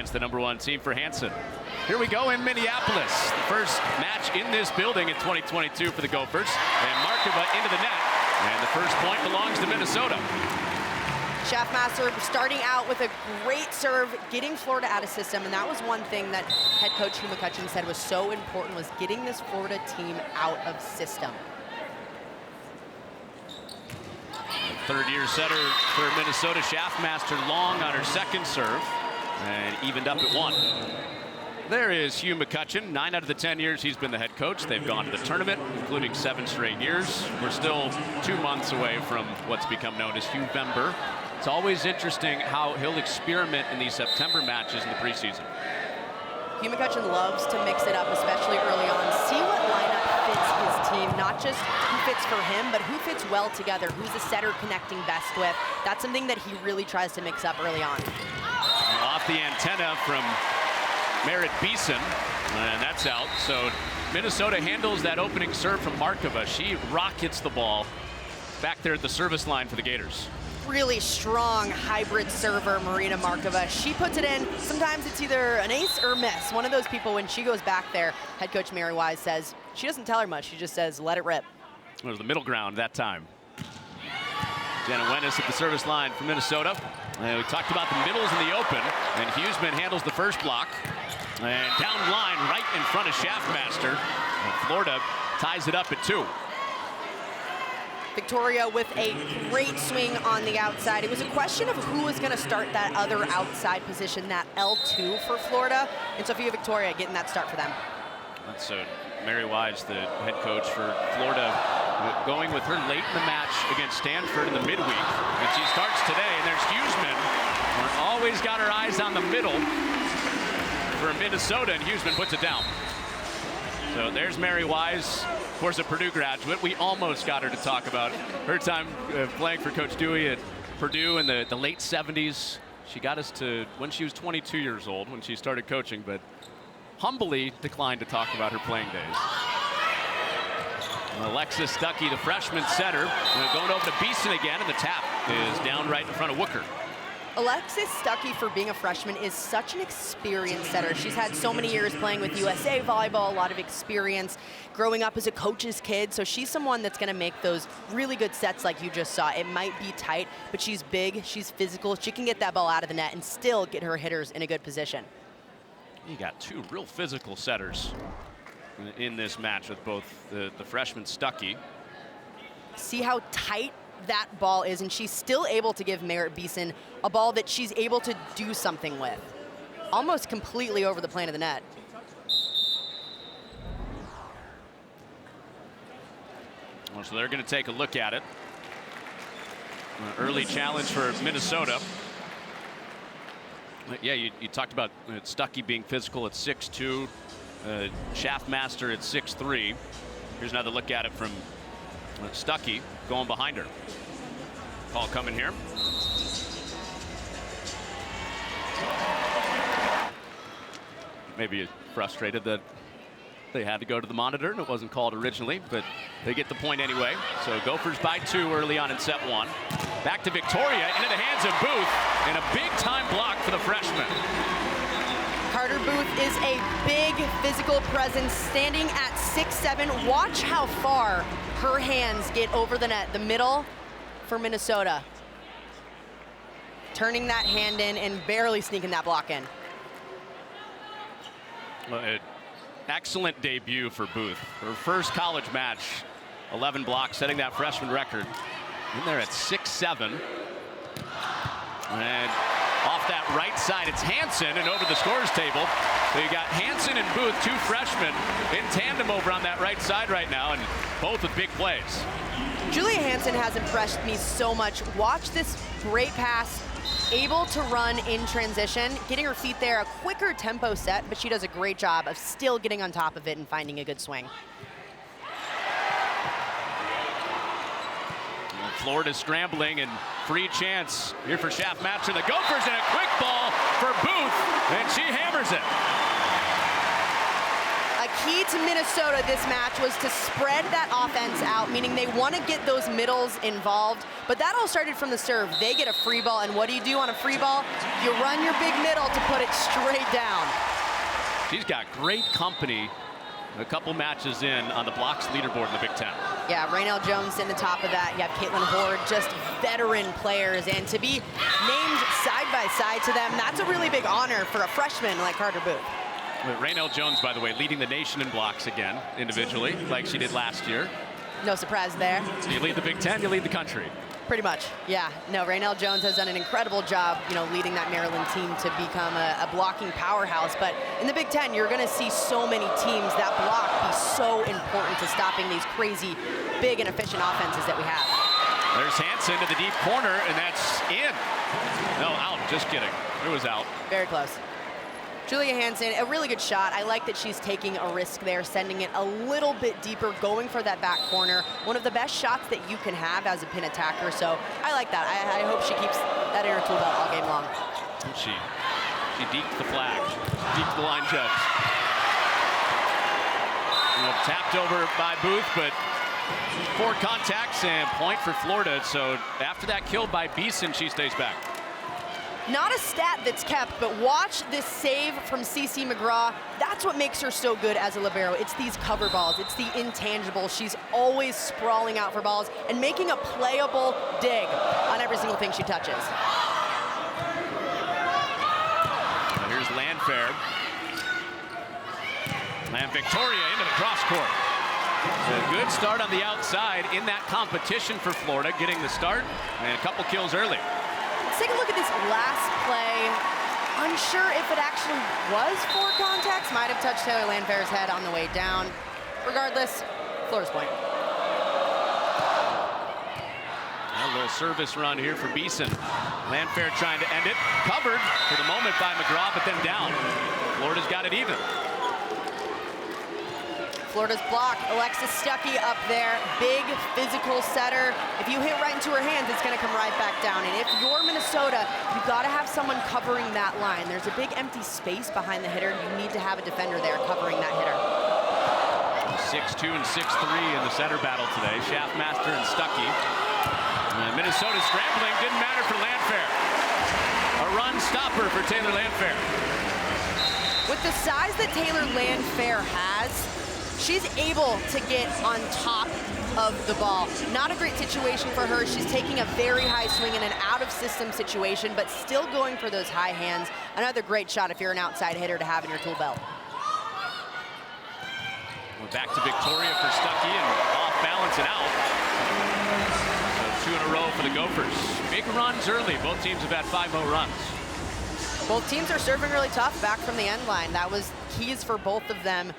against the #1 team for Hansen. Here we go in Minneapolis. The first match in this building in 2022 for the Gophers. And Markova into the net. And the first point belongs to Minnesota. Schaffmaster starting out with a great serve, getting Florida out of system, and that was one thing that head coach Hugh McCutcheon said was so important, was getting this Florida team out of system. Third-year setter for Minnesota, Schaffmaster long on her second serve, and evened up at 1. There is Hugh McCutcheon. 9 out of the 10 years he's been the head coach. They've gone to the tournament, including 7 straight years. We're still 2 months away from what's become known as Hugh-vember. It's always interesting how he'll experiment in these September matches in the preseason. Hugh McCutcheon loves to mix it up, especially early on. See what lineup fits his team, not just who fits for him, but who fits well together, who's the setter connecting best with. That's something that he really tries to mix up early on. Off the antenna from Merritt Beeson, and that's out. So Minnesota handles that opening serve from Markova. She rockets the ball back there at the service line for the Gators. Really strong hybrid server, Marina Markova. She puts it in. Sometimes it's either an ace or a miss. One of those people, when she goes back there, head coach Mary Wise says, she doesn't tell her much. She just says, let it rip. It was the middle ground that time. Jenna Wennis at the service line for Minnesota. And we talked about the middles in the open, and Huseman handles the first block. And down line right in front of Schaffmaster. And Florida ties it up at 2. Victoria with a great swing on the outside. It was a question of who was going to start that other outside position, that L2 for Florida. And Sophia Victoria getting that start for them. That's Mary Wise, the head coach for Florida, going with her late in the match against Stanford in the midweek. And she starts today, and there's Huseman. Always got her eyes on the middle for Minnesota, and Huseman puts it down. So there's Mary Wise, of course a Purdue graduate. We almost got her to talk about her time playing for Coach Dewey at Purdue in the late 70s. She got us to when she was 22 years old when she started coaching, but humbly declined to talk about her playing days. Alexis Stuckey, the freshman setter, going over to Beeson again, and the tap is down right in front of Wooker. Alexis Stuckey, for being a freshman, is such an experienced setter. She's had so many years playing with USA Volleyball, a lot of experience growing up as a coach's kid. So she's someone that's going to make those really good sets like you just saw. It might be tight, but she's big, she's physical. She can get that ball out of the net and still get her hitters in a good position. You got 2 real physical setters in this match with both the freshman Stuckey. See how tight that ball is, and she's still able to give Merritt Beeson a ball that she's able to do something with. Almost completely over the plane of the net. Well, so they're going to take a look at it. Early challenge for Minnesota. Yeah, you talked about Stuckey being physical at 6'2", Schaffmaster at 6'3". Here's another look at it from Stuckey going behind her. Call coming here. Maybe frustrated that they had to go to the monitor and it wasn't called originally, but they get the point anyway. So Gophers by 2 early on in set 1. Back to Victoria, into the hands of Booth, and a big-time block for the freshman. Carter Booth is a big physical presence, standing at 6'7". Watch how far her hands get over the net. The middle for Minnesota. Turning that hand in and barely sneaking that block in. Excellent debut for Booth. Her first college match, 11 blocks, setting that freshman record. In there at 6'7". And off that right side, it's Hansen, and over the scores table. So you got Hansen and Booth, 2 freshmen, in tandem over on that right side right now, and both with big plays. Julia Hansen has impressed me so much. Watch this great pass, able to run in transition, getting her feet there, a quicker tempo set, but she does a great job of still getting on top of it and finding a good swing. Florida scrambling, and free chance here for Schaffmaster. The Gophers, and a quick ball for Booth, and she hammers it. A key to Minnesota this match was to spread that offense out, meaning they want to get those middles involved, but that all started from the serve. They get a free ball, and what do you do on a free ball? You run your big middle to put it straight down. She's got great company a couple matches in on the blocks leaderboard in the Big Ten. Yeah, Raynell Jones in the top of that. You have Caitlin Horde, just veteran players, and to be named side by side to them, that's a really big honor for a freshman like Carter Booth. Raynell Jones, by the way, leading the nation in blocks again, individually, like she did last year. No surprise there. You lead the Big Ten, you lead the country. Pretty much, yeah. No, Raynell Jones has done an incredible job, leading that Maryland team to become a blocking powerhouse. But in the Big Ten, you're going to see so many teams that block be so important to stopping these crazy, big and efficient offenses that we have. There's Hansen to the deep corner, and that's in. No, out. Just kidding. It was out. Very close. Julia Hansen, a really good shot. I like that she's taking a risk there, sending it a little bit deeper, going for that back corner. One of the best shots that you can have as a pin attacker, so I like that. I hope she keeps that in her tool belt all game long. She deked the flag, deked the line judge. Tapped over by Booth, but 4 contacts and point for Florida. So after that kill by Beeson, she stays back. Not a stat that's kept, but watch this save from CeCe McGraw. That's what makes her so good as a libero. It's these cover balls. It's the intangibles. She's always sprawling out for balls and making a playable dig on every single thing she touches. Now here's Landfair. And Victoria into the cross court. A good start on the outside in that competition for Florida, getting the start and a couple kills early. Let's take a look at this last play. Unsure if it actually was 4 contacts. Might have touched Taylor Landfair's head on the way down. Regardless, Florida's point. A little service run here for Beeson. Landfair trying to end it. Covered for the moment by McGraw, but then down. Florida's got it even. Florida's block. Alexis Stuckey up there. Big physical setter. If you hit right into her hands, it's going to come right back down. And if you're Minnesota, you've got to have someone covering that line. There's a big empty space behind the hitter. You need to have a defender there covering that hitter. 6'2" and 6'3" in the center battle today. Schaffmaster and Stuckey. Minnesota scrambling. Didn't matter for Landfair. A run stopper for Taylor Landfair. With the size that Taylor Landfair has, she's able to get on top of the ball. Not a great situation for her. She's taking a very high swing in an out-of-system situation, but still going for those high hands. Another great shot if you're an outside hitter to have in your tool belt. We're back to Victoria for Stuckey and off balance and out. So 2 in a row for the Gophers. Big runs early. Both teams have had 5-0 runs. Both teams are serving really tough back from the end line. That was keys for both of them.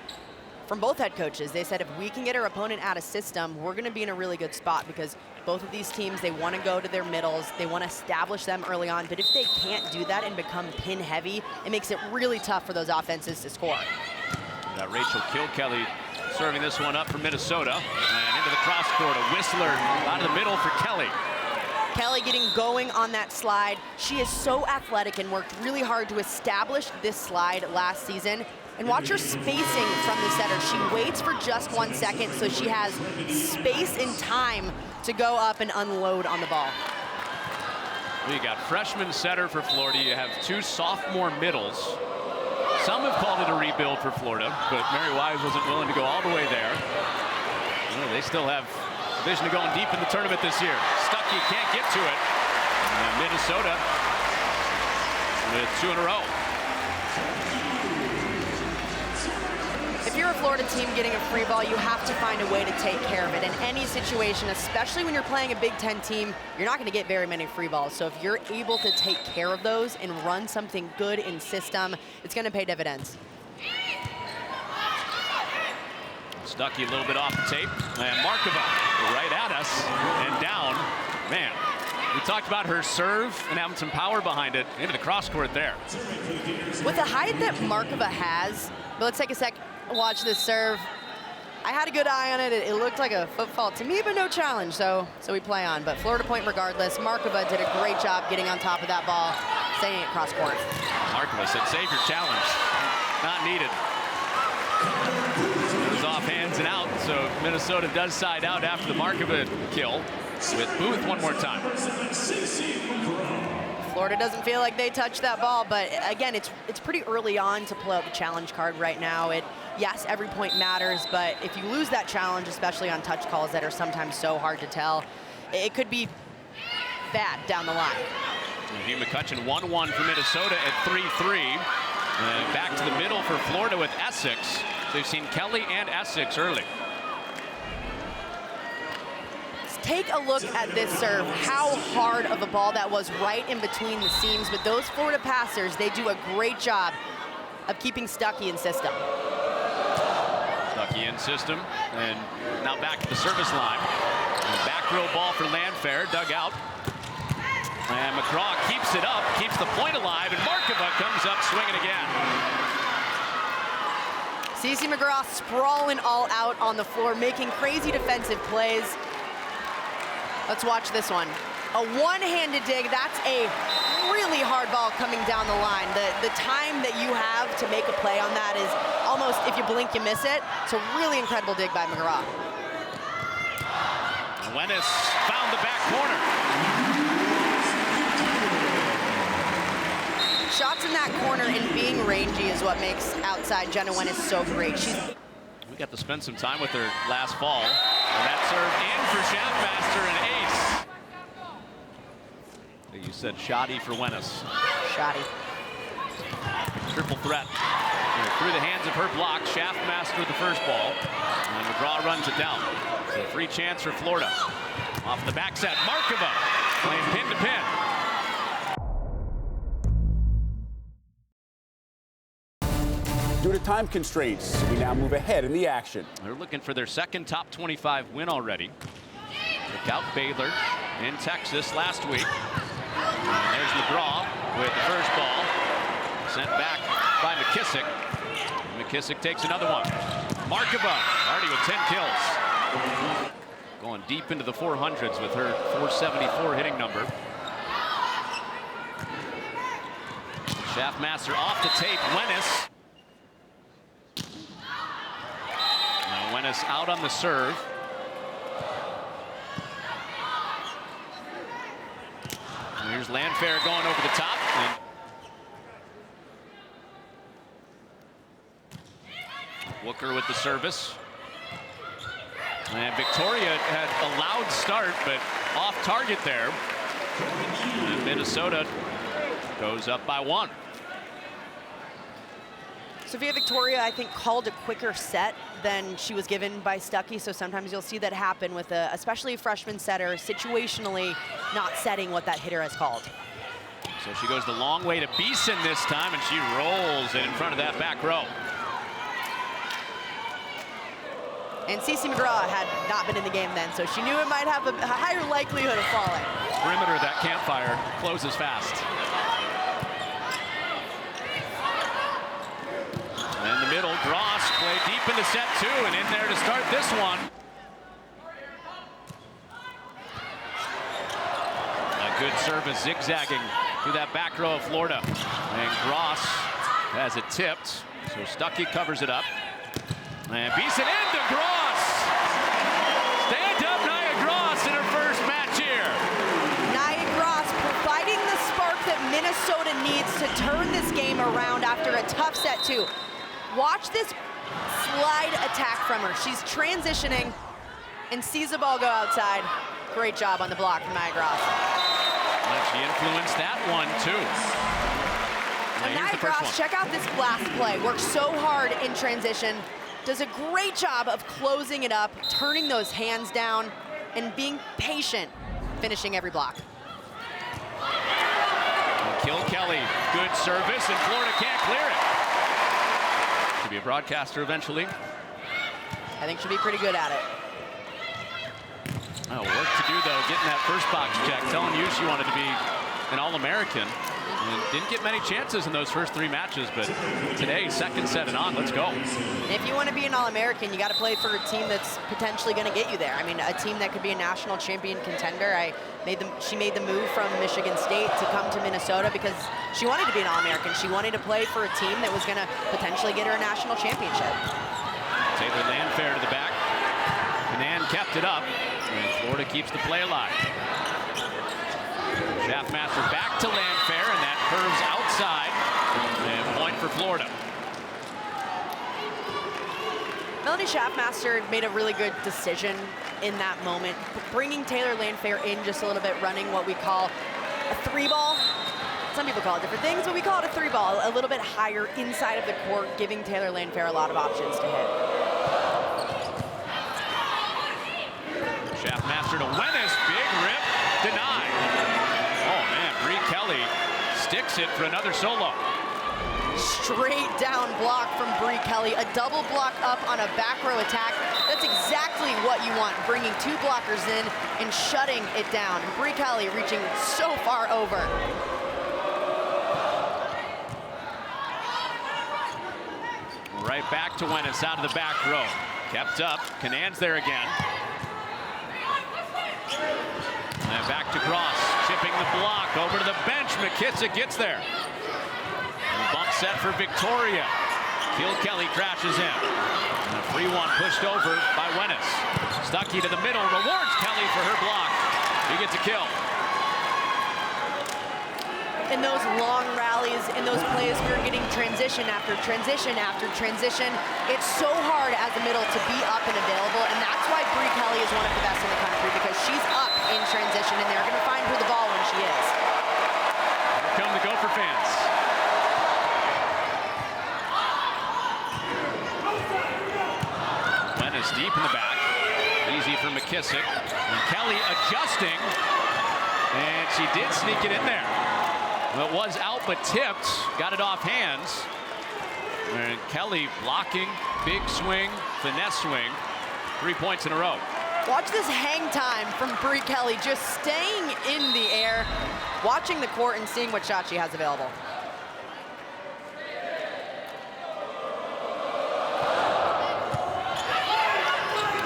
From both head coaches, they said if we can get our opponent out of system, we're going to be in a really good spot because both of these teams, they want to go to their middles, they want to establish them early on, but if they can't do that and become pin heavy, it makes it really tough for those offenses to score. Got Rachel Kelly serving this one up for Minnesota and into the cross court. A Whistler out of the middle for Kelly. Kelly getting going on that slide. She is so athletic and worked really hard to establish this slide last season. And watch her spacing from the setter. She waits for just 1 second so she has space and time to go up and unload on the ball. You got freshman setter for Florida. You have 2 sophomore middles. Some have called it a rebuild for Florida, but Mary Wise wasn't willing to go all the way there. Well, they still have a vision of going deep in the tournament this year. Stuckey can't get to it. And Minnesota with 2 in a row. If you're a Florida team getting a free ball, you have to find a way to take care of it. In any situation, especially when you're playing a Big Ten team, you're not going to get very many free balls. So if you're able to take care of those and run something good in system, it's going to pay dividends. Stuckey a little bit off the tape. And Markova right at us and down. Man, we talked about her serve and having some power behind it. Into the cross court there. With the height that Markova has, but let's take a sec. Watch this serve. I had a good eye on it. It looked like a foot fault to me, but no challenge, so we play on. But Florida point regardless. Markova did a great job getting on top of that ball, sending it cross court. Markova said, save your challenge. Not needed. so Minnesota does side out after the Markova kill with Booth one more time. Florida doesn't feel like they touched that ball, but again, it's pretty early on to pull out the challenge card right now. Yes, every point matters, but if you lose that challenge, especially on touch calls that are sometimes so hard to tell, it could be bad down the line. Hugh McCutcheon 1-1 for Minnesota at 3-3. And back to the middle for Florida with Essex. They've seen Kelly and Essex early. Take a look at this serve, how hard of a ball that was right in between the seams. But those Florida passers, they do a great job of keeping Stuckey in system. Stuckey in system, and now back to the service line. And back row ball for Landfair, dug out. And McGraw keeps it up, keeps the point alive, and Markova comes up swinging again. CeCe McGraw sprawling all out on the floor, making crazy defensive plays. Let's watch this one. A one-handed dig, that's a really hard ball coming down the line. The time that you have to make a play on that is almost, if you blink, you miss it. It's a really incredible dig by McGraw. Wenis found the back corner. Shots in that corner and being rangy is what makes outside Jenna Wenis so great. We got to spend some time with her last fall. And that serve in for Schaffmaster, an ace. You said shoddy for Wenis. Shoddy. Triple threat. Through the hands of her block, Schaffmaster the first ball. And McGraw runs it down. So free chance for Florida. Off the back set, Markova playing pin to pin. Due to time constraints, we now move ahead in the action. They're looking for their second top 25 win already. Took out Baylor in Texas last week. And there's McGraw with the first ball. Sent back by McKissick. McKissick takes another one. Markova already with 10 kills. Going deep into the 400s with her 474 hitting number. Schaffmaster off the tape. Wenis. Wenis out on the serve. And here's Landfair going over the top. And Wooker with the service. And Victoria had a loud start, but off target there. And Minnesota goes up by 1. Sophia Victoria, I think, called a quicker set than she was given by Stuckey, so sometimes you'll see that happen with especially a freshman setter, situationally not setting what that hitter has called. So she goes the long way to Beeson this time, and she rolls in front of that back row. And CeCe McGraw had not been in the game then, so she knew it might have a higher likelihood of falling. Perimeter of that campfire closes fast. In the middle, Gross played deep into set 2 and in there to start this one. A good service zigzagging through that back row of Florida. And Gross has it tipped, so Stuckey covers it up. And Beeson into Gross. Stand up, Nia Gross in her first match here. Nia Gross providing the spark that Minnesota needs to turn this game around after a tough set 2. Watch this slide attack from her. She's transitioning and sees the ball go outside. Great job on the block from Nia Gross. And she influenced that one too. And Nia Gross, check out this blast play. Works so hard in transition. Does a great job of closing it up, turning those hands down, and being patient, finishing every block. Kill Kelly, good service, and Florida can't clear it. To be a broadcaster eventually. I think she'll be pretty good at it. Oh, work to do though, getting that first box check, telling you she wanted to be an All-American. And didn't get many chances in those first 3 matches, but today, second set and on, let's go. If you want to be an All-American, you got to play for a team that's potentially going to get you there. I mean, a team that could be a national champion contender. She made the move from Michigan State to come to Minnesota because she wanted to be an All-American. She wanted to play for a team that was going to potentially get her a national championship. Taylor Landfair to the back. kept it up, and Florida keeps the play alive. Schaffmaster back to Landfair, and that curves outside, and point for Florida. Melanie Schaffmaster made a really good decision in that moment, bringing Taylor Landfair in just a little bit, running what we call a 3-ball. Some people call it different things, but we call it a 3-ball, a little bit higher inside of the court, giving Taylor Landfair a lot of options to hit. Schaffmaster to Wennis, big rip, denied. Oh man, Bree Kelly sticks it for another solo. Straight down block from Bree Kelly, a double block up on a back row attack. That's exactly what you want, bringing two blockers in and shutting it down. And Bree Kelly reaching so far over. Right back to Wennis out of the back row. Kept up, Canan's there again. And back to Cross, chipping the block over to the bench. McKissick gets there. Bump set for Victoria. Kelly crashes in. And a free one pushed over by Wennis. Stuckey to the middle, rewards Kelly for her block. He gets a kill. In those long rallies, in those plays, we're getting transition after transition after transition. It's so hard as a middle to be up and available, and that's why Bree Kelly is one of the best in the country, because she's up in transition, and they're going to find her the ball when she is. Here come the Gopher fans. Wennis deep in the back. Easy for McKissick. And Kelly adjusting, and she did sneak it in there. Well, it was out but tipped, got it off hands. And Kelly blocking, big swing, finesse swing, 3 points in a row. Watch this hang time from Bree Kelly, just staying in the air, watching the court and seeing what shot she has available.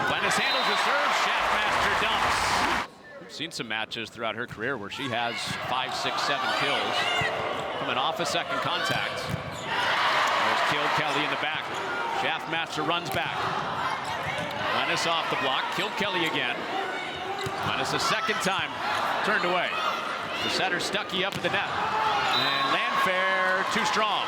Wennis handles the serve, Schaffmaster dumps. We've seen some matches throughout her career where she has 5, 6, 7 kills coming off a second contact. There's Kelly in the back. Schaffmaster runs back. Wennis off the block, Kelly again. Wennis a second time, turned away. The setter Stuckey up at the net. And Landfair too strong.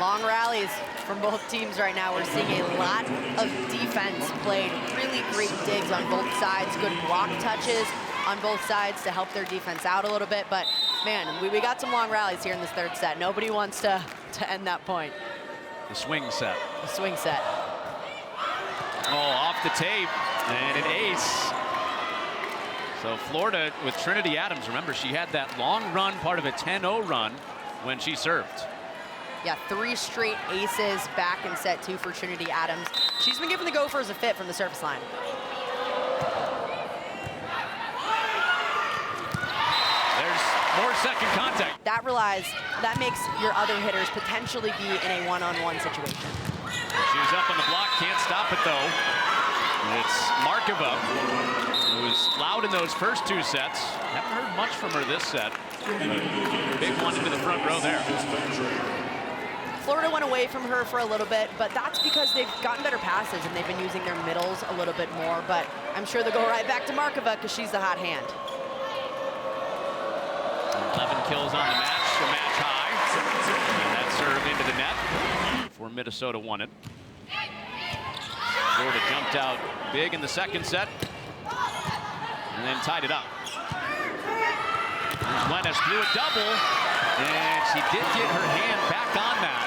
Long rallies from both teams right now. We're seeing a lot of defense played. Really great digs on both sides. Good block touches on both sides to help their defense out a little bit. But man, we got some long rallies here in this third set. Nobody wants to end that point. The swing set. The swing set. Oh, off the tape and an ace. So Florida with Trinity Adams. Remember, she had that long run, part of a 10-0 run when she served. Yeah, 3 straight aces back in set 2 for Trinity Adams. She's been giving the Gophers a fit from the service line. There's more second contact. That makes your other hitters potentially be in a one-on-one situation. She was up on the block, can't stop it though. It's Markova, who was loud in those first 2 sets. Haven't heard much from her this set. Big one into the front row there. Florida went away from her for a little bit, but that's because they've gotten better passes and they've been using their middles a little bit more. But I'm sure they'll go right back to Markova because she's the hot hand. 11 kills on the match high. And that serve into the net before Minnesota won it. Florida jumped out big in the second set and then tied it up. Wennis blew a double, and she did get her hand back on that.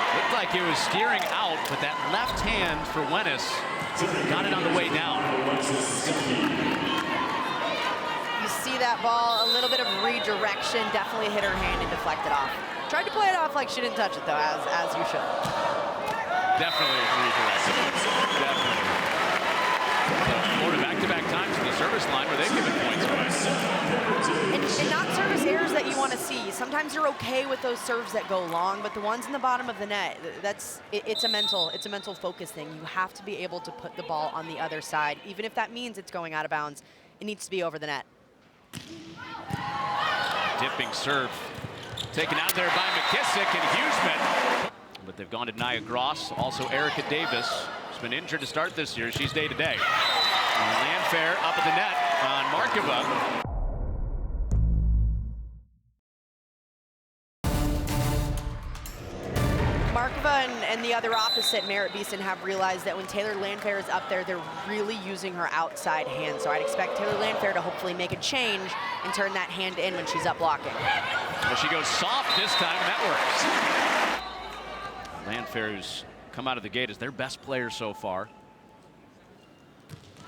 Looked like it was steering out, but that left hand for Wennis got it on the way down. You see that ball, a little bit of redirection, definitely hit her hand and deflected off. Tried to play it off like she didn't touch it though, as you should. Definitely redirected. Definitely. So Florida back-to-back times to the service line where they've given points away. And not service errors that you want to see. Sometimes you're okay with those serves that go long, but the ones in the bottom of the net, it's a mental focus thing. You have to be able to put the ball on the other side, even if that means it's going out of bounds. It needs to be over the net. Dipping serve taken out there by McKissick, and Huseman but they've gone to Nia Gross, also Erica Davis, who's been injured to start this year. She's day-to-day. Landfair up at the net on Markova. Markova and the other opposite, Merritt Beeson, have realized that when Taylor Landfair is up there, they're really using her outside hand. So I'd expect Taylor Landfair to hopefully make a change and turn that hand in when she's up blocking. Well, she goes soft this time, and that works. Landfair, who's come out of the gate, is their best player so far.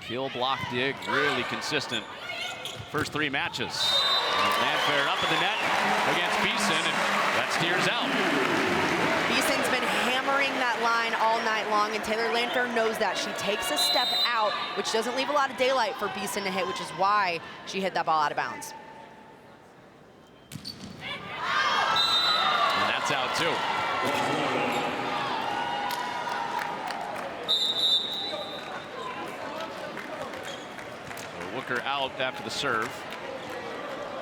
Kill, block, dig, really consistent first 3 matches. Landfair up at the net against Beeson, and that steers out. Beeson's been hammering that line all night long, and Taylor Landfair knows that. She takes a step out, which doesn't leave a lot of daylight for Beeson to hit, which is why she hit that ball out of bounds. And that's out too. So Wooker out after the serve.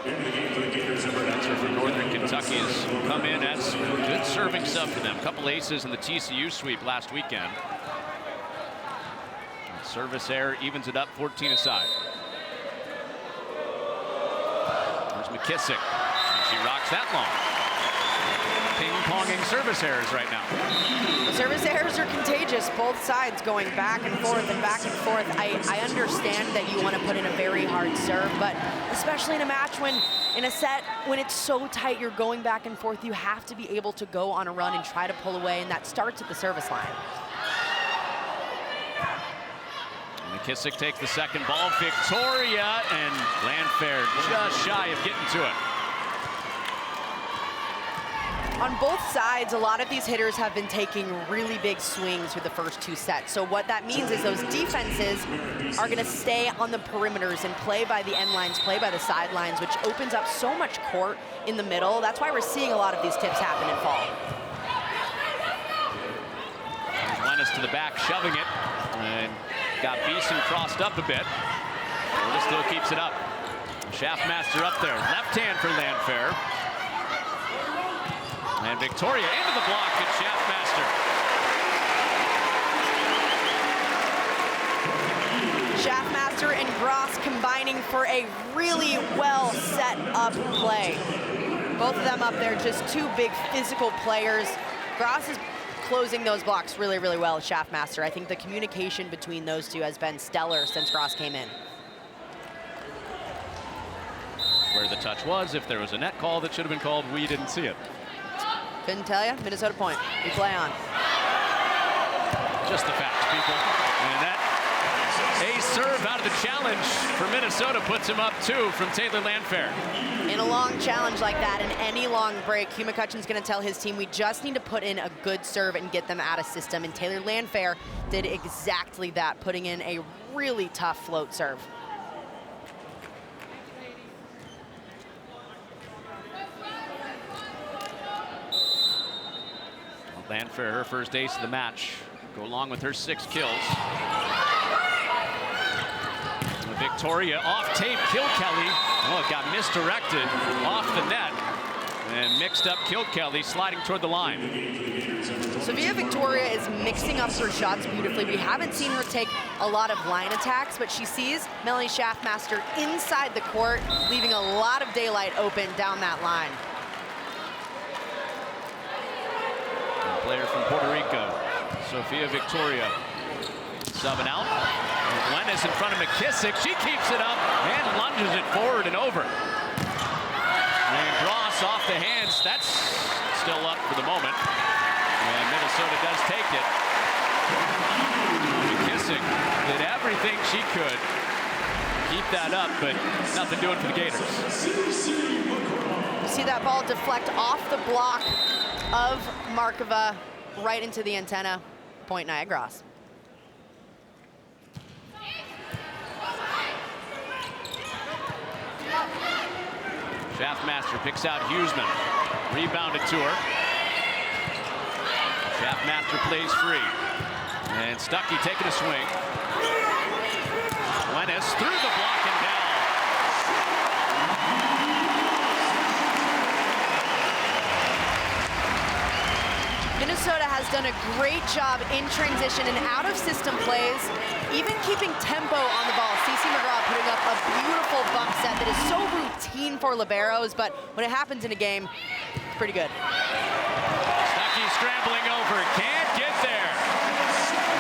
Answer for Northern Kentucky has come in as a good serving sub for them. A couple aces in the TCU sweep last weekend. And service error evens it up 14 aside. There's McKissick. And she rocks that long. Ping-ponging service errors right now. The service errors are contagious, both sides going back and forth and back and forth. I understand that you want to put in a very hard serve, but especially in a match in a set, when it's so tight, you're going back and forth, you have to be able to go on a run and try to pull away, and that starts at the service line. McKissick takes the second ball. Victoria, and Landfair just shy of getting to it. On both sides, a lot of these hitters have been taking really big swings through the first 2 sets. So what that means is those defenses are going to stay on the perimeters and play by the end lines, play by the sidelines, which opens up so much court in the middle. That's why we're seeing a lot of these tips happen in fall. Lennis to the back, shoving it, and got Beeson crossed up a bit. Florida still keeps it up. Shaftmaster up there, left hand for Landfair. And Victoria into the block at Shaftmaster. Shaftmaster and Gross combining for a really well set up play. Both of them up there, just 2 big physical players. Gross is closing those blocks really, really well at Shaftmaster. I think the communication between those 2 has been stellar since Gross came in. Where the touch was, if there was a net call that should have been called, we didn't see it. Couldn't tell you. Minnesota point. We play on. Just the facts, people. And that ace serve out of the challenge for Minnesota puts him up 2 from Taylor Landfair. In a long challenge like that, in any long break, Hugh McCutcheon's going to tell his team, we just need to put in a good serve and get them out of system. And Taylor Landfair did exactly that, putting in a really tough float serve. Landfair, her first ace of the match, go along with her 6 kills. Victoria off tape, Kill Kelly. Oh, it got misdirected off the net and mixed up Kill Kelly, sliding toward the line. Sophia Victoria is mixing up her shots beautifully. We haven't seen her take a lot of line attacks, but she sees Melanie Shaftmaster inside the court, leaving a lot of daylight open down that line. Player from Puerto Rico, Sophia Victoria, subbing out. Lennis in front of McKissick. She keeps it up and lunges it forward and over. And Gross off the hands. That's still up for the moment. And Minnesota does take it. McKissick did everything she could keep that up, but nothing doing for the Gators. You see that ball deflect off the block of Markova right into the antenna. Point Nia Gross. Shaftmaster picks out Huseman. Rebounded to her. Shaftmaster plays free. And Stuckey taking a swing. Lennis through the block and down. Minnesota has done a great job in transition and out of system plays, even keeping tempo on the ball. CeCe McGraw putting up a beautiful bump set that is so routine for liberos, but when it happens in a game, it's pretty good. Stuckey scrambling over, can't get there.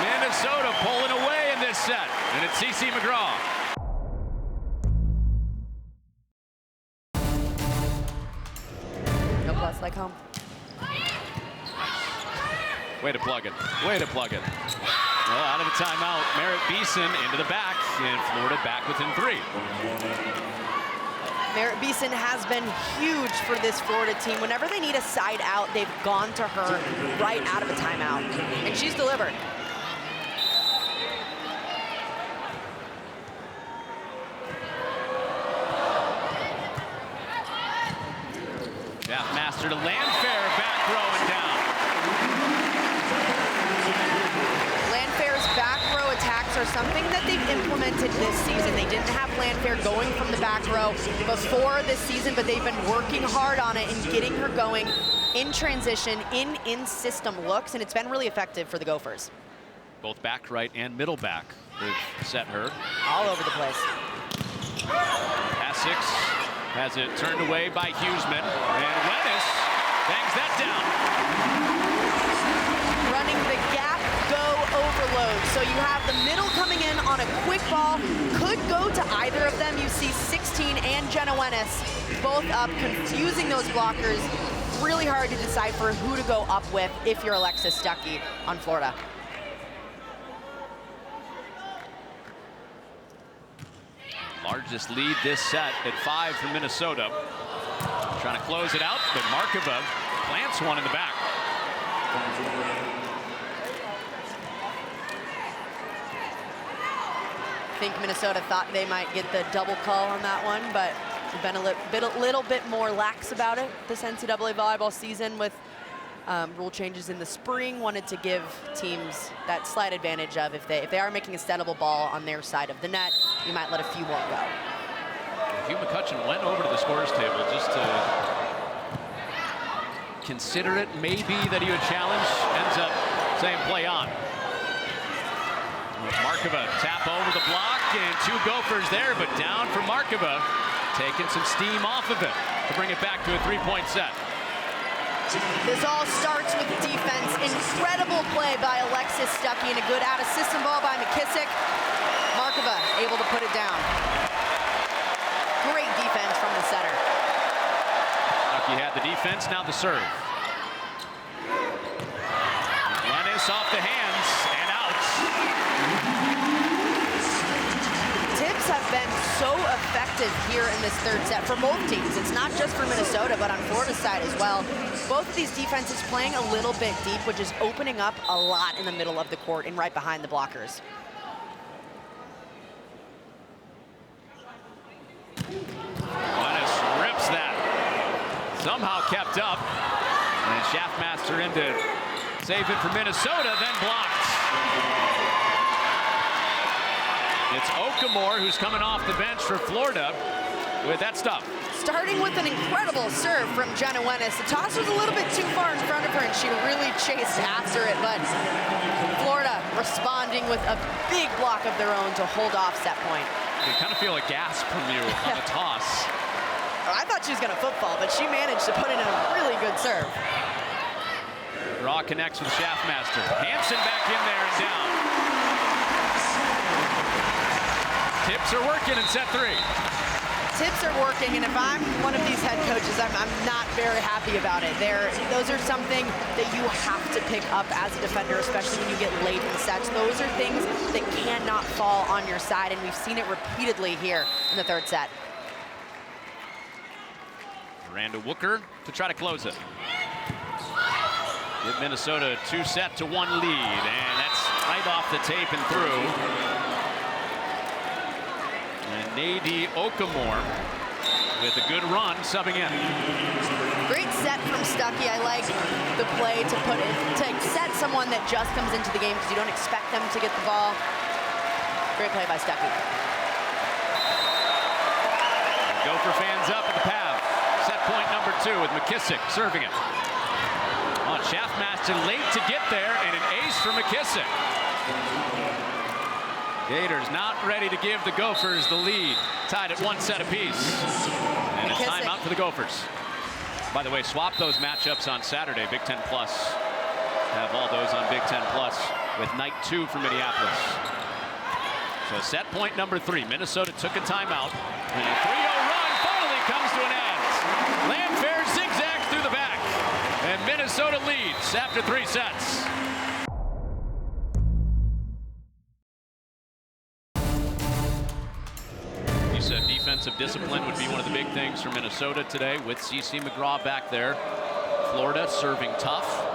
Minnesota pulling away in this set, and it's CeCe McGraw. No plus like home. Way to plug it. Way to plug it. Well, out of the timeout, Merritt Beeson into the back, and Florida back within 3. Merritt Beeson has been huge for this Florida team. Whenever they need a side out, they've gone to her right out of a timeout, and she's delivered. Master to Landfair, back row and down. Landfair's back row attacks are something that they've implemented this season. They didn't have Landfair going from the back row before this season, but they've been working hard on it and getting her going in transition, in system looks, and it's been really effective for the Gophers. Both back right and middle back, they've set her. All over the place. Essex has it turned away by Huseman, and Wennis bangs that down. Running the gap go overload. So you have the middle coming in on a quick ball. Could go to either of them. You see 16 and Jenna Wennis both up, confusing those blockers. Really hard to decipher who to go up with if you're Alexis Stuckey on Florida. Largest lead this set at 5 for Minnesota. Trying to close it out, but Markova plants one in the back. I think Minnesota thought they might get the double call on that one, but we've been a little bit more lax about it this NCAA volleyball season with rule changes in the spring. Wanted to give teams that slight advantage of if they are making a settable ball on their side of the net, you might let a few more go. Hugh McCutcheon went over to the scorer's table just to consider it, maybe that he would challenge, ends up saying play on. Markova tap over the block, and 2 Gophers there, but down for Markova, taking some steam off of it to bring it back to a 3-point set. This all starts with defense. Incredible play by Alexis Stuckey and a good out-of-system ball by McKissick. Markova able to put it down. Great defense from the setter. Stuckey had the defense, now the serve. Lennis off the hands and out. Tips have been so effective here in this third set for both teams. It's not just for Minnesota, but on Florida's side as well. Both of these defenses playing a little bit deep, which is opening up a lot in the middle of the court and right behind the blockers. Lennis rips that. Somehow kept up. And Schaffmaster in to save it for Minnesota, then blocked. It's Okamore who's coming off the bench for Florida with that stuff. Starting with an incredible serve from Jenna Wennis. The toss was a little bit too far in front of her, and she really chased after it, but Florida responding with a big block of their own to hold off set point. You kind of feel a gasp from you on the toss. I thought she was going to football, but she managed to put in a really good serve. Raw connects with Schaffmaster. Hansen back in there and down. Tips are working in set 3. Tips are working, and if I'm one of these head coaches, I'm not very happy about it. Those are something that you have to pick up as a defender, especially when you get late in sets. Those are things that cannot fall on your side, and we've seen it repeatedly here in the third set. Miranda Wooker to try to close it. Give Minnesota a 2-1 lead, and that's right off the tape and through. And Nadie Okamore with a good run subbing in. Great set from Stuckey. I like the play to put it, to set someone that just comes into the game because you don't expect them to get the ball. Great play by Stuckey. Gopher fans up at the PAV. Set point number 2 with McKissick serving it. On but Schaffmaster late to get there, and an ace for McKissick. Gators not ready to give the Gophers the lead. Tied at 1 set apiece. And a timeout for the Gophers. By the way, swap those matchups on Saturday. Big Ten Plus. Have all those on Big Ten Plus with night 2 for Minneapolis. So set point number 3. Minnesota took a timeout. And a 3-0 run finally comes to an end. Landfair zigzags through the back. And Minnesota leads after 3 sets. You said defensive discipline would be one of the big things for Minnesota today with CeCe McGraw back there. Florida serving tough.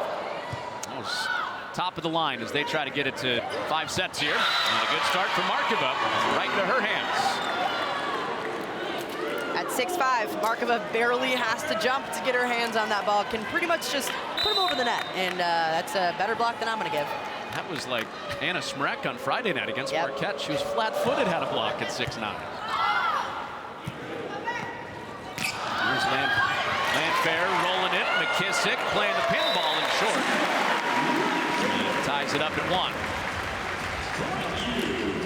Top of the line as they try to get it to 5 sets here. And a good start for Markova, right into her hands. At 6'5", Markova barely has to jump to get her hands on that ball. Can pretty much just put him over the net. And that's a better block than I'm going to give. That was like Anna Smrek on Friday night against Marquette. She was flat-footed, had a block at 6'9". Here's Landfair rolling it. McKissick playing the pinball in short. Ties it up at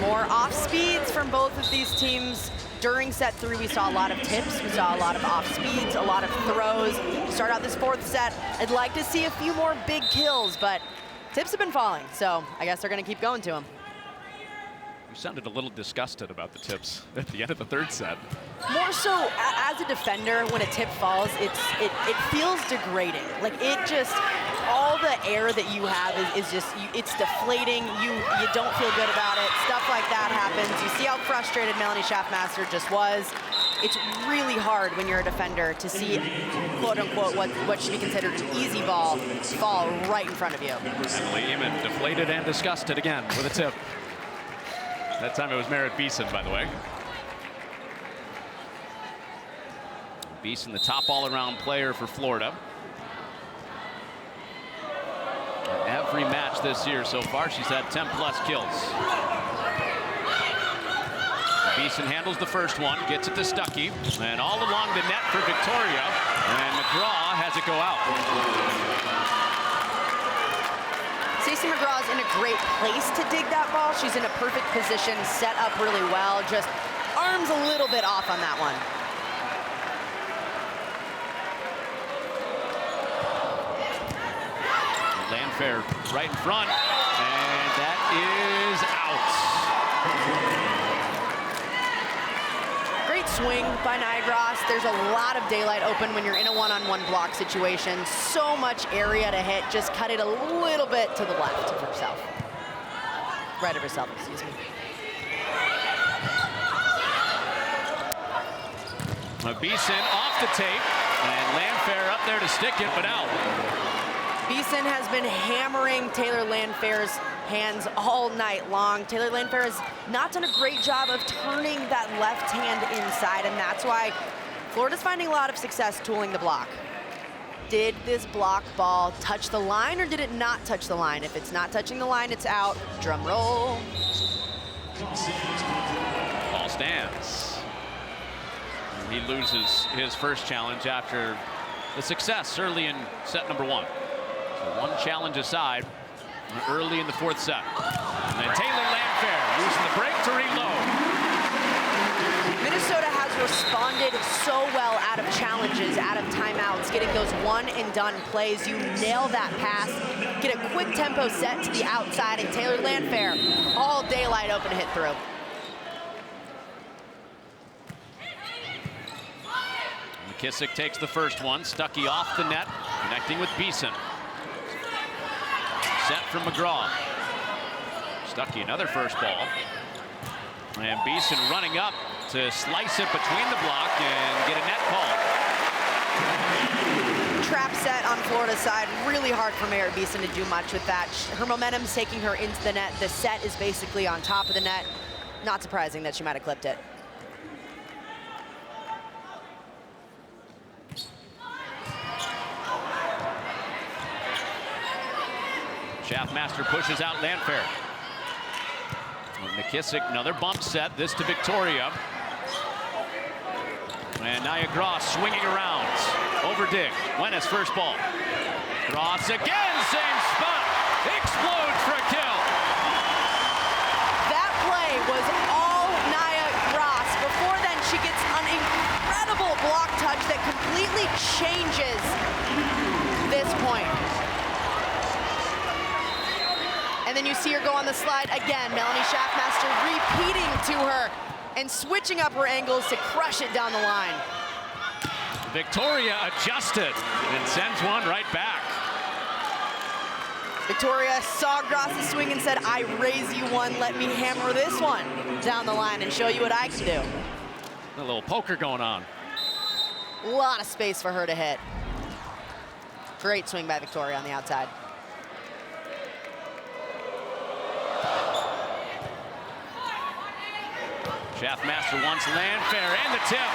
1. More off speeds from both of these teams. During set 3, we saw a lot of tips. We saw a lot of off speeds, a lot of throws. Start out this 4th set. I'd like to see a few more big kills, but tips have been falling, so I guess they're going to keep going to them. You sounded a little disgusted about the tips at the end of the 3rd set. More so, as a defender, when a tip falls, it feels degrading. Like, it just, all the air that you have is just, it's deflating. You don't feel good about it. Stuff like that happens. You see how frustrated Melanie Schaffmaster just was. It's really hard when you're a defender to see, quote unquote, what should be considered an easy ball fall right in front of you. Emily Eamon deflated and disgusted again with a tip. That time it was Merritt Beeson, by the way. Beeson, the top all-around player for Florida. Every match this year so far, she's had 10+ kills. Beeson handles the first one, gets it to Stuckey, and all along the net for Victoria, and McGraw has it go out. CeCe McGraw is in a great place to dig that ball. She's in a perfect position, set up really well, just arms a little bit off on that one. Landfair right in front, and that is out. Great swing by Nygras. There's a lot of daylight open when you're in a one-on-one block situation. So much area to hit. Just cut it a little bit to the left of herself. Right of herself, excuse me. Beeson off the tape, and Landfair up there to stick it, but out. Beeson has been hammering Taylor Landfair's hands all night long. Taylor Landfair has not done a great job of turning that left hand inside, and that's why Florida's finding a lot of success tooling the block. Did this block ball touch the line, or did it not touch the line? If it's not touching the line, it's out. Drum roll. Ball stands. He loses his first challenge after the success early in set number 1. So one challenge aside early in the 4th set. And then Taylor Landfair using the break to reload. Minnesota has responded so well out of challenges, out of timeouts, getting those one-and-done plays. You nail that pass, get a quick tempo set to the outside, and Taylor Landfair, all daylight open to hit through. McKissick takes the first one. Stuckey off the net, connecting with Beeson. Set from McGraw. Stuckey, another first ball. And Beeson running up to slice it between the block and get a net call. Trap set on Florida's side. Really hard for Merritt Beeson to do much with that. Her momentum's taking her into the net. The set is basically on top of the net. Not surprising that she might have clipped it. Schaffmaster pushes out Landfair. McKissick, another bump set, this to Victoria. And Nia Gross swinging around. Over dig. Wena's first ball. Cross again, same spot. Explodes for a kill. That play was all Nia Gross. Before then, she gets an incredible block touch that completely changes this point. And then you see her go on the slide again. Melanie Schaffmaster repeating to her and switching up her angles to crush it down the line. Victoria adjusted and sends one right back. Victoria saw Gross's swing and said, I raise you one, let me hammer this one down the line and show you what I can do. A little poker going on. A lot of space for her to hit. Great swing by Victoria on the outside. Schaffmaster wants Landfair and the tip.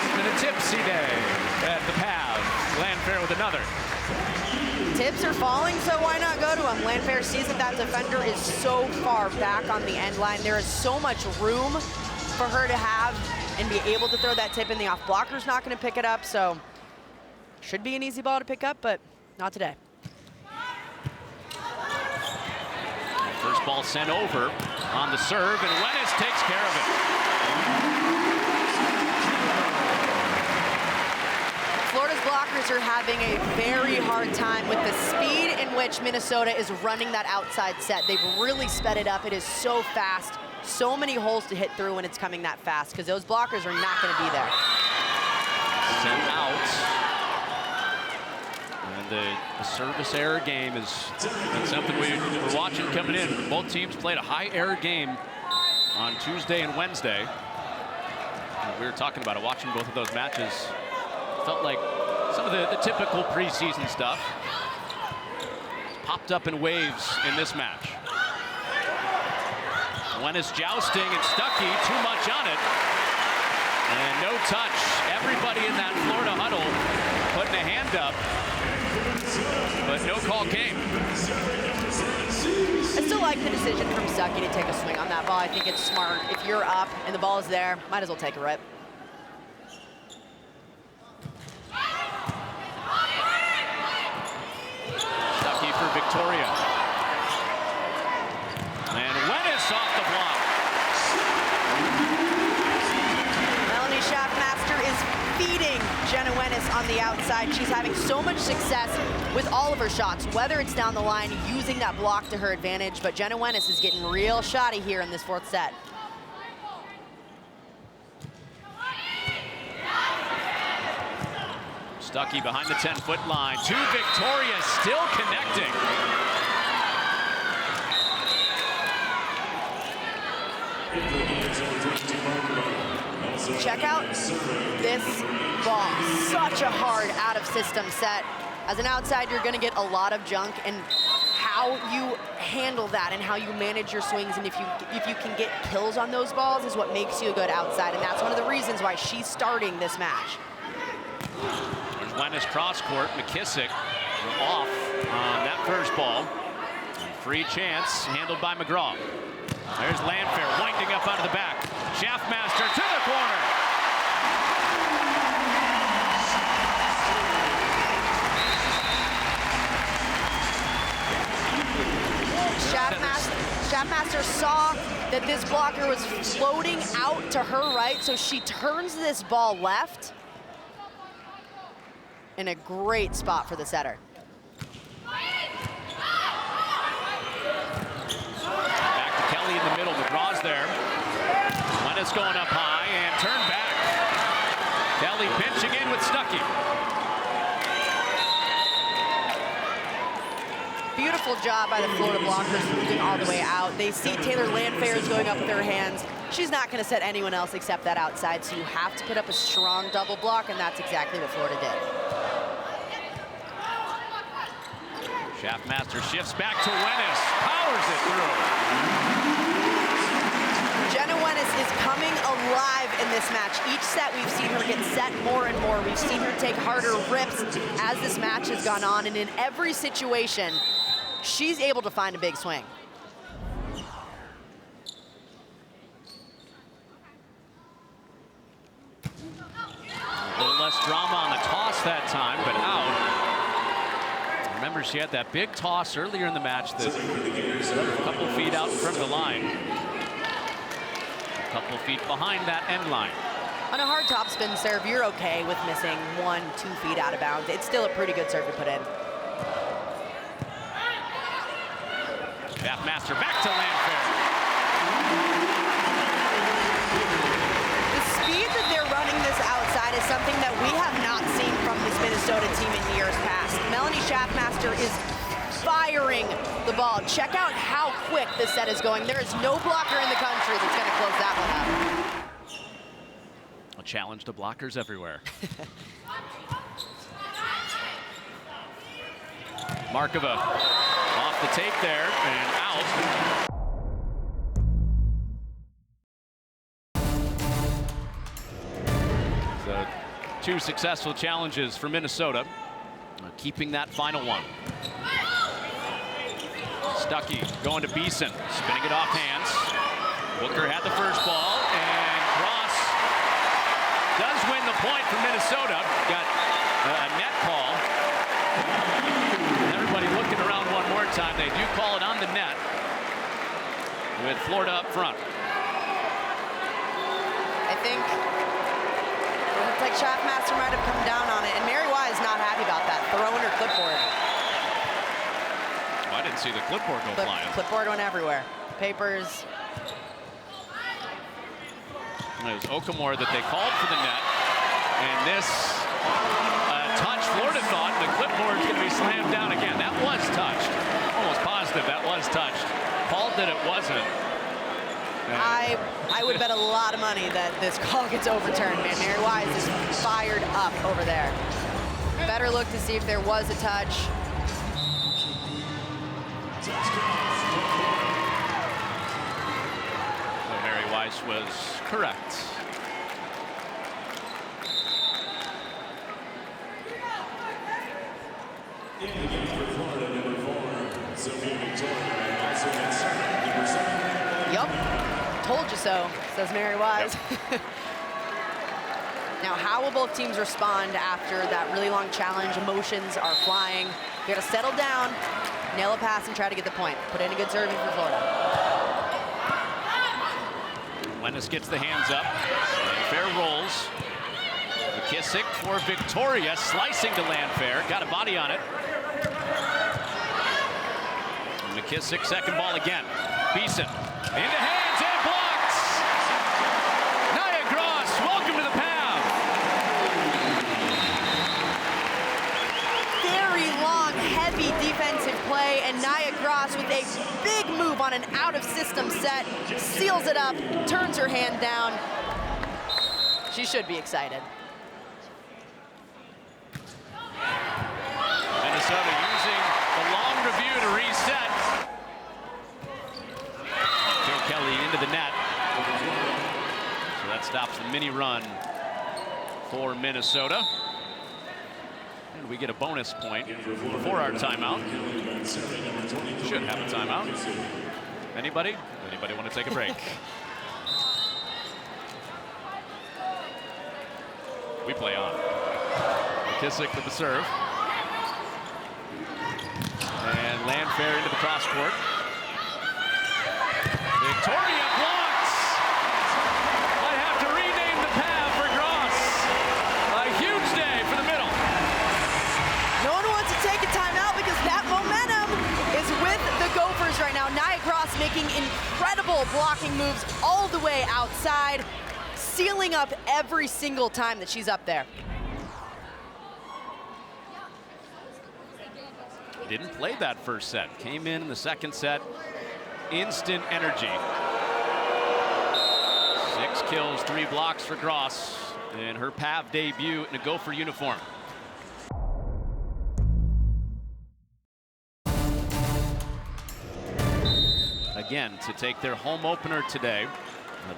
It's been a tipsy day at the pad. Landfair with another. Tips are falling, so why not go to him? Landfair sees that defender is so far back on the end line. There is so much room for her to have and be able to throw that tip in. The off blocker's not going to pick it up, so should be an easy ball to pick up, but not today. First ball sent over on the serve, and Wennis takes care of it. Florida's blockers are having a very hard time with the speed in which Minnesota is running that outside set. They've really sped it up. It is so fast, so many holes to hit through when it's coming that fast, because those blockers are not going to be there. Sent out. And the service error game is something we're watching coming in. Both teams played a high error game on Tuesday and Wednesday. And we were talking about it, watching both of those matches. Felt like some of the typical preseason stuff popped up in waves in this match. Wennis jousting and Stuckey too much on it. And no touch. Everybody in that Florida huddle putting a hand up, but no call came. I still like the decision from Stuckey to take a swing on that ball. I think it's smart. If you're up and the ball is there, might as well take a rip. Stuckey for Victoria. And Wennis off the block. Melanie Schaffmaster is feeding Jenna Wennis on the outside. She's having so much success with all of her shots, whether it's down the line, using that block to her advantage, but Jenna Wennis is getting real shoddy here in this fourth set. Stuckey behind the 10-foot line. To Victoria, still connecting. Check out this ball. Such a hard out-of-system set. As an outside, you're going to get a lot of junk, and how you handle that and how you manage your swings, and if you can get kills on those balls is what makes you a good outside, and that's one of the reasons why she's starting this match. There's Wennis cross court. McKissick off on that first ball. Free chance handled by McGraw. There's Landfair winding up out of the back. Schaffmaster to the corner. Schaffmaster saw that this blocker was floating out to her right, so she turns this ball left in a great spot for the setter. Back to Kelly in the middle. McGraw's there. Wennis going up high and turn back. Kelly pinching in with Stuckey. Beautiful job by the Florida blockers moving all the way out. They see Taylor Landfair is going up with her hands. She's not going to set anyone else except that outside, so you have to put up a strong double block, and that's exactly what Florida did. Schaffmaster shifts back to Wennis. Powers it through. Jenna Wennis is coming alive in this match. Each set we've seen her get set more and more. We've seen her take harder rips as this match has gone on, and in every situation, she's able to find a big swing. A little less drama on the toss that time, but out. Remember, she had that big toss earlier in the match that a couple feet out in front of the line. A couple feet behind that end line. On a hard topspin serve, you're okay with missing 1-2 feet out of bounds. It's still a pretty good serve to put in. Master back to Landfair. The speed that they're running this outside is something that we have not seen from this Minnesota team in years past. Melanie Schaffmaster is firing the ball. Check out how quick this set is going. There is no blocker in the country that's going to close that one up. A challenge to blockers everywhere. Markova off the tape there and out. So 2 successful challenges for Minnesota, keeping that final one. Stuckey going to Beeson, spinning it off hands. Booker had the first ball, and Cross does win the point for Minnesota. Got a net call. Everybody looking around one more time. They do call it on the net with Florida up front. I think it looks like Schaffmaster might have come down on it, and Mary Wise not happy about that, throwing her clipboard. I didn't see the clipboard go flying. Clipboard went everywhere. Papers. And it was Okamore that they called for the net, and this touch, Florida thought the clipboard's going to be slammed down again. That was touched. Almost positive that was touched. Called that it wasn't. I would bet a lot of money that this call gets overturned, man. Mary Wise is fired up over there. Better look to see if there was a touch. So Mary Wise was correct. Yup, told you so, says Mary Wise. Yep. Now, how will both teams respond after that really long challenge? Emotions are flying. You gotta settle down, nail a pass, and try to get the point. Put in a good serving for Florida. Lennis gets the hands up. Landfair rolls. McKissick for Victoria, slicing to Landfair. Got a body on it. McKissick, second ball again. Beeson into hands and blocks. Nia Gross, welcome to the PAV. Very long, heavy defensive play, and Nia Gross with a big move on an out-of-system set, seals it up, turns her hand down. She should be excited. Minnesota using the long review to reset. Bree Kelly into the net. So that stops the mini run for Minnesota. And we get a bonus point before our timeout. Should have a timeout. Anybody? Anybody want to take a break? We play on. McKissick with the serve. And Landfair into the cross court. Victoria blocks. Might have to rename the PAV for Gross. A huge day for the middle. No one wants to take a timeout because that momentum is with the Gophers right now. Nia Gross making incredible blocking moves all the way outside, sealing up every single time that she's up there. Didn't play that first set. Came in the second set. Instant energy. 6 kills, 3 blocks for Gross in her PAV debut in a Gopher uniform. Again, to take their home opener today,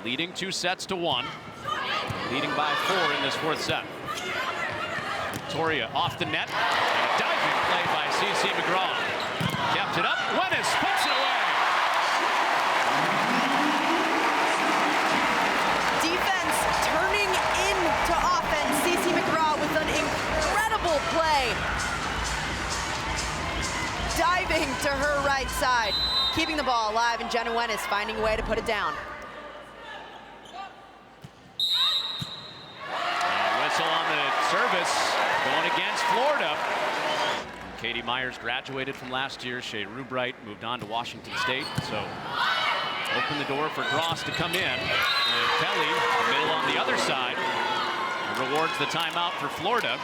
leading 2-1, leading by 4 in this 4th set. Victoria off the net, and a diving play by CC McGraw. Kept it up, Lennis puts it away. Defense turning into offense. CC McGraw with an incredible play. keeping the ball alive, and Jenna Wennis finding a way to put it down. Whistle on the service, going against Florida. Katie Myers graduated from last year. Shea Rubright moved on to Washington State, so open the door for Gross to come in. And Kelly, the middle on the other side, rewards the timeout for Florida.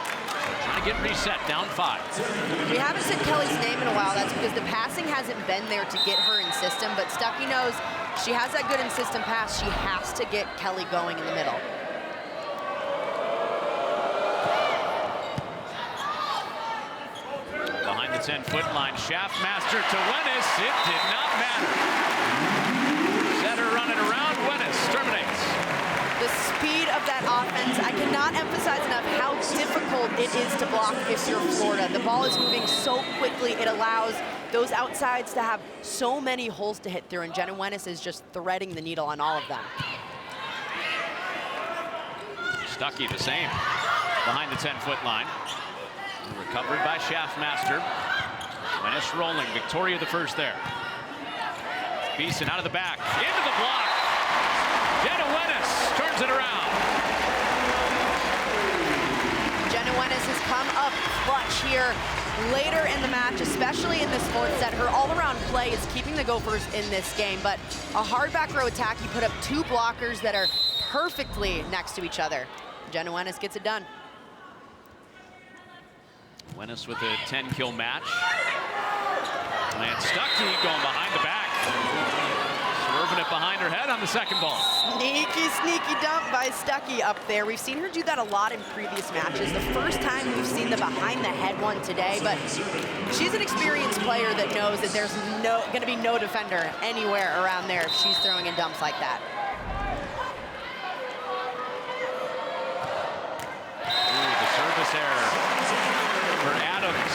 Trying to get reset, down 5. We haven't said Kelly's name in a while. That's because the passing hasn't been there to get her in system, but Stuckey knows she has that good in system pass. She has to get Kelly going in the middle. Behind the 10-foot line, Schaffmaster to Wennis. It did not matter. Setter running around, Wennis terminates. The speed of that offense, I cannot emphasize enough how difficult it is to block if you're Florida. The ball is moving so quickly, it allows those outsides to have so many holes to hit through, and Jenna Wennis is just threading the needle on all of them. Stuckey the same, behind the 10-foot line. Recovered by Schaffmaster. Wennis rolling, Victoria the first there. Beeson out of the back, into the block. Jenna Wennis turns it around. Jenna Wennis has come up clutch here later in the match, especially in this fourth set. Her all-around play is keeping the Gophers in this game, but a hard back row attack, you put up 2 blockers that are perfectly next to each other. Jenna Wennis gets it done. Wennis with a 10-kill match. And Stuckey going behind the back. Swerving it behind her head on the second ball. Sneaky, sneaky dump by Stuckey up there. We've seen her do that a lot in previous matches. The first time we've seen the behind-the-head one today, but she's an experienced player that knows that there's going to be no defender anywhere around there if she's throwing in dumps like that. Ooh, the service error for Adams.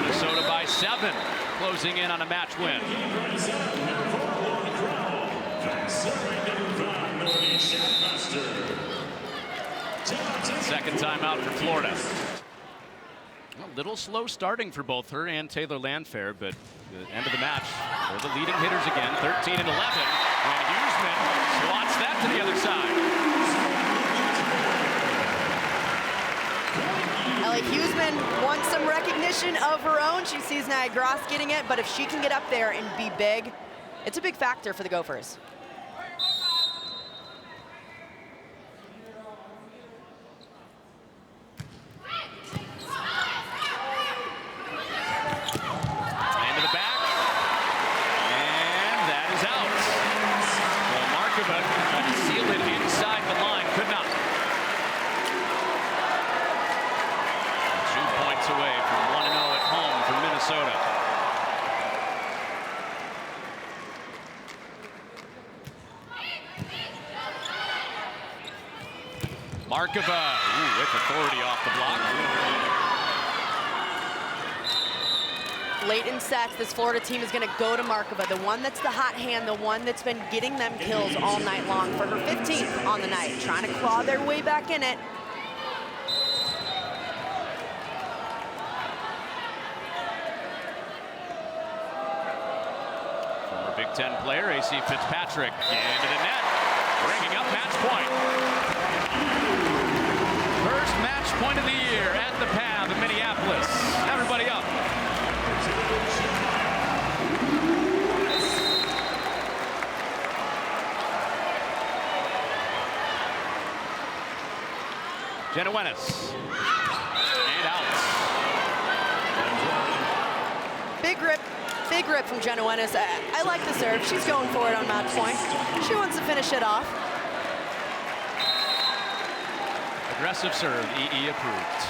Minnesota by 7, closing in on a match win. Second timeout for Florida. A little slow starting for both her and Taylor Landfair, but the end of the match, they're the leading hitters again, 13 and 11. And Huseman swats that to the other side. Ellie Huseman wants some recognition of her own. She sees Nia Gross getting it, but if she can get up there and be big, it's a big factor for the Gophers. Into the back, and that is out. Well, Markova tried to seal it inside the line, could not. 2 points away from 1-0 at home for Minnesota. Markova, with authority off the block. Late in sets, this Florida team is going to go to Markova, the one that's the hot hand, the one that's been getting them kills all night long, for her 15th on the night, trying to claw their way back in it. Former Big Ten player, A.C. Fitzpatrick, into the net, bringing up match point. First match point of the year at the PAV in Minneapolis. Everybody up. Jenna Wennis. And out. Big rip from Jenna Wennis. I like the serve. She's going for it on match point. She wants to finish it off. Aggressive serve, EE approved.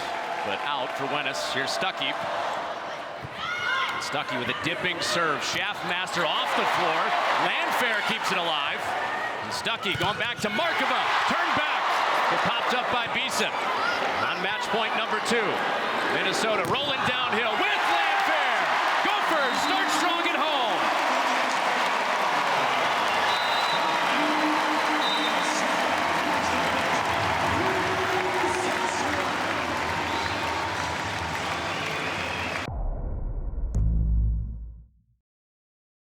But out for Wennis. Here's Stuckey. Stuckey with a dipping serve. Schaffmaster off the floor. Landfair keeps it alive. And Stuckey going back to Markova. Turn back. It popped up by Beeson. On match point number 2. Minnesota rolling downhill with Landfair.